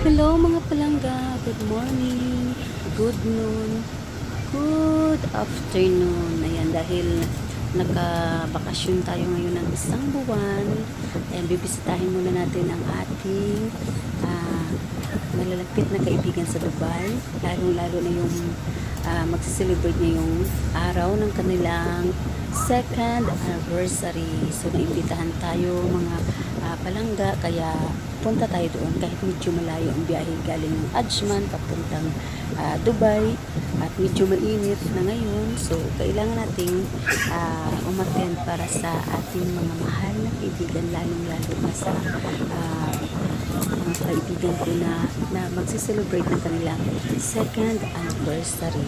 Hello mga palangga, good morning, good noon, good afternoon. Ayan, dahil nakabakasyon tayo ngayon ng isang buwan, ayan, bibisitahin muna natin ang ating malalapit na kaibigan sa Dubai. Lalo na yung magsiselebrate niya yung araw ng kanilang second anniversary. So naimbitahan tayo mga palangga, kaya punta tayo doon kahit medyo malayo ang biyahe galing ng Ajman papuntang Dubai at medyo mainit na ngayon. So kailangan nating umattend para sa ating mga mahal na kaibigan, lalong-lalo na sa mga kaibigan ko na magsiselebrate ng kanilang second anniversary.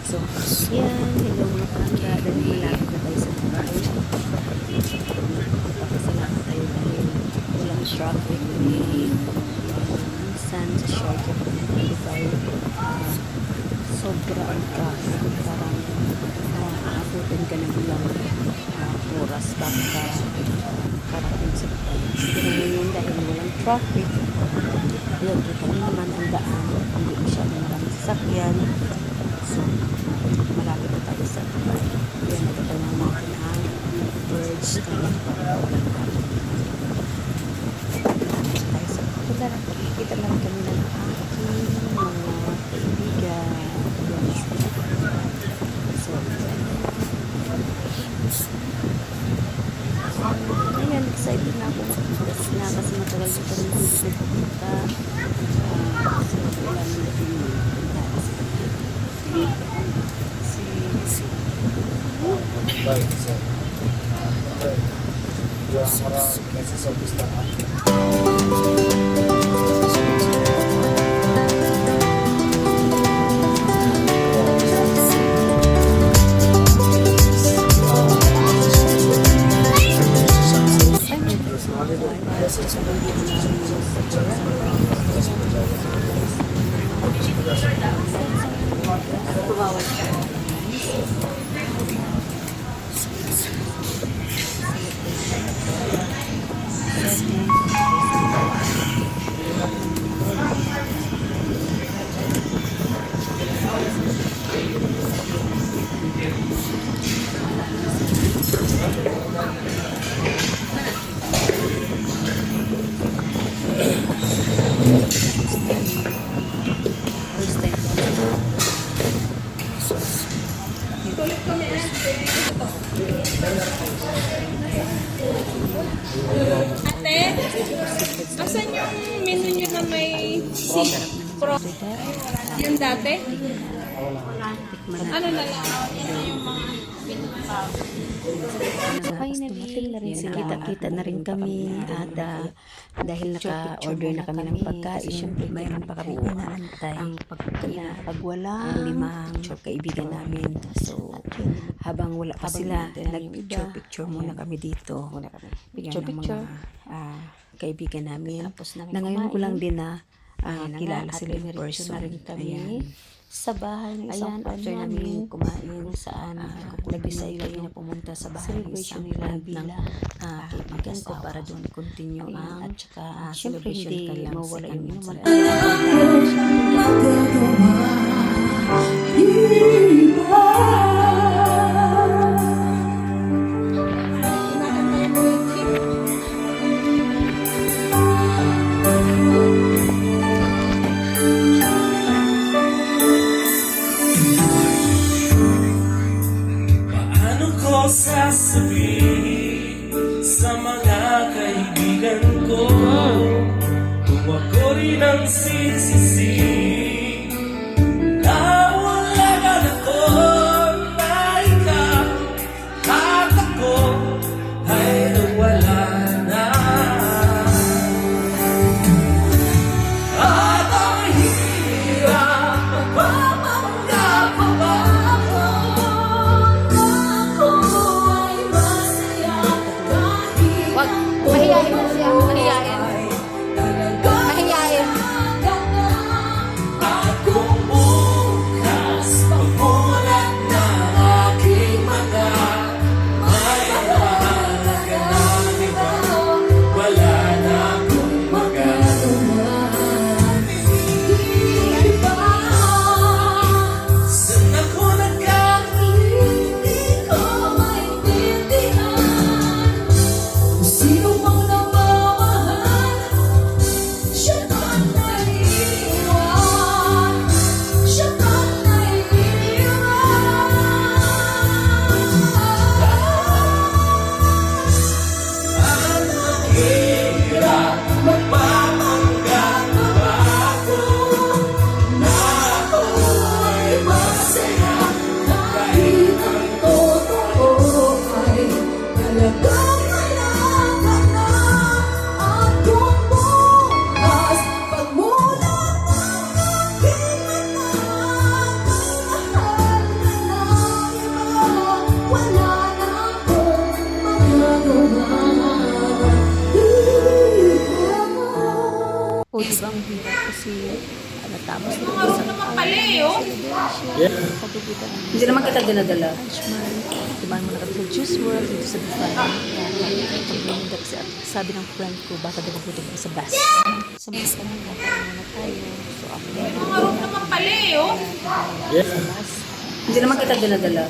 So yan, hello mga palangga, dahil malapit na tayo sa Dubai. Papasalamat tayo dahil walang traffic. Minsan sa shortcut ng Dubai, sobra ang traffic. Parang aabutin ka ng ilang oras bago ka parating sa Dubai. Pero ngayon dahil walang traffic, yun, kami naman ang daan, hindi masyadong maraming sasakyan. So malapit na tayo sa Dubai. Yan, nagtatanong natin ang birds na walang traffic. Pagkikita lang kami ng aking mga kaibigan. So, ayan, excited na ako magpupuntas na kasi matagal ko kami hindi pupunta. So, wala nang natin Ate, asan yung menu nyo na may pro? Yung dati? Ano na lang? Yung mga So finally, kita-kita na rin kami at dahil naka-order na kami ng pagkain, syempre mayroon pa kami inaantay pag wala ang limang kaibigan namin. So habang wala pa sila, nag-picture muna kami dito. Picture kaibigan namin na ngayon ko lang din na kilala sila in person. Ayan, sa bahay ng isang after namin kumain saan nag-decide kami na pumunta sa bahay ng isang friend ng kaibigan ko para doon continue ang syempre hindi mawala yung inuman. Sasabihin sa mga kaibigan ko kung ako rin ang sisisi na wala ka na ko na ikaw at ako ay nawala na at ang hirap magpapanggap pa ba mahihayin mo siya. Mahihayin. kasi natapos na Mga room naman pala eh, oh. pagkikita ng Hindi naman kita dinadala. lunchman. Diba muna kami sa Juice World dito sa Bifan. Sabi ng friend ko, baka daw mabuti ko sa bus. Sa bus kami, nakain muna tayo. So ako na Mga room naman pala eh, oh. sa bus. Hindi naman kita dinadala.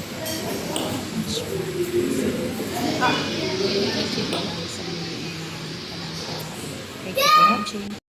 Thank you for watching.